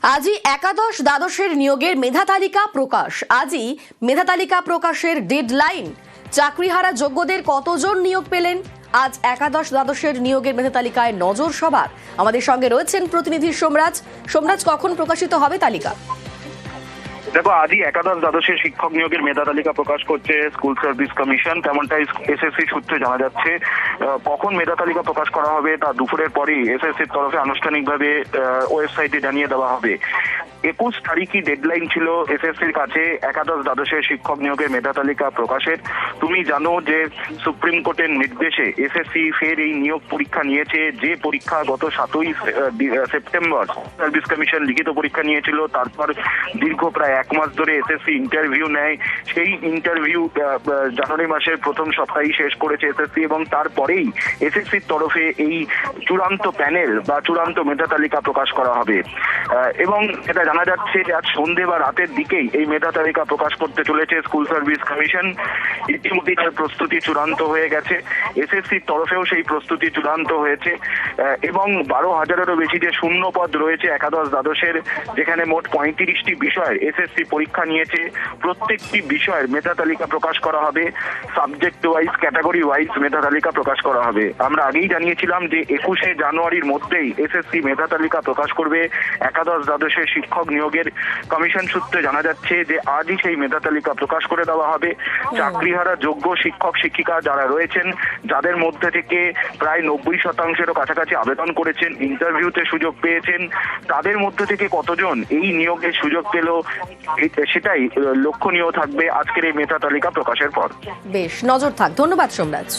আজই একাদশ দ্বাদশের নিয়োগের মেধা তালিকা প্রকাশ। আজই মেধা তালিকা প্রকাশের ডেডলাইন। চাকরিহারা যোগ্যদের কতজন নিয়োগ পেলেন? আজ একাদশ দ্বাদশের নিয়োগের মেধা তালিকায় নজর সবার। আমাদের সঙ্গে রয়েছেন প্রতিনিধি সোমরাজ। সোমরাজ, কখন প্রকাশিত হবে তালিকা? দেখো, আজই একাদশ দ্বাদশের শিক্ষক নিয়োগের মেধা তালিকা প্রকাশ করছে স্কুল সার্ভিস কমিশন। তেমনটাই এসএসসি সূত্রে জানা যাচ্ছে। কখন মেধা তালিকা প্রকাশ করা হবে তা দুপুরের পরেই এসএসসির তরফে আনুষ্ঠানিকভাবে ওয়েবসাইটে জানিয়ে দেওয়া হবে। 21 তারিখই ডেডলাইন ছিল এসএসসির কাছে একাদশ দ্বাদশের শিক্ষক নিয়োগের মেধা তালিকা প্রকাশের। তুমি জানো যে সুপ্রিম কোর্টের নির্দেশে এসএসসি ফের এই নিয়োগ পরীক্ষা নিয়েছে। যে পরীক্ষা গত 7ই সেপ্টেম্বর সার্ভিস কমিশন লিখিত পরীক্ষা নিয়েছিল, তারপর দীর্ঘ প্রায় 1 মাস ধরে এসএসসি ইন্টারভিউ নেয়। সেই ইন্টারভিউ জানুয়ারি মাসের প্রথম সপ্তাহেই শেষ করেছে এসএসসি, এবং তারপরেই এসএসসির তরফে এই চূড়ান্ত প্যানেল বা চূড়ান্ত মেধা তালিকা প্রকাশ করা হবে। এবং এটা জানা যাচ্ছে যে আজ সন্ধ্যে বা রাতের দিকেই এই মেধা তালিকা প্রকাশ করতে চলেছে স্কুল সার্ভিস কমিশন। ইতিমধ্যেই তার প্রস্তুতি চূড়ান্ত হয়ে গেছে। এসএসসির তরফেও সেই প্রস্তুতি চূড়ান্ত হয়েছে, এবং 12,000-এরও বেশি যে শূন্য পদ রয়েছে একাদশ দ্বাদশের, যেখানে মোট 35টি বিষয় এসএসসি পরীক্ষা নিয়েছে। প্রত্যেকটি বিষয়ের মেধা তালিকা প্রকাশ করা হবে। সাবজেক্ট ওয়াইজ, ক্যাটাগরি ওয়াইজ মেধা তালিকা প্রকাশ করা হবে। আমরা আগেই জানিয়েছিলাম যে 21শে জানুয়ারির মধ্যেই এসএসসি মেধা তালিকা প্রকাশ করবে। একাদশ দ্বাদশের শিক্ষক নিয়োগের কমিশন সূত্রে জানা যাচ্ছে যে আজই সেই মেধা তালিকা প্রকাশ করে দেওয়া হবে। চাকরিহারা যোগ্য শিক্ষক শিক্ষিকা যারা রয়েছেন, যাদের মধ্যে থেকে প্রায় 90%-এরও কাছাকাছি আবেদন করেছেন, ইন্টারভিউতে সুযোগ পেয়েছেন, তাদের মধ্যে থেকে কতজন এই নিয়োগের সুযোগ পেল, সেটাই লক্ষণীয় থাকবে আজকের এই মেধা তালিকা প্রকাশের পর। বেশ, নজর থাক। ধন্যবাদ সোমরাজ।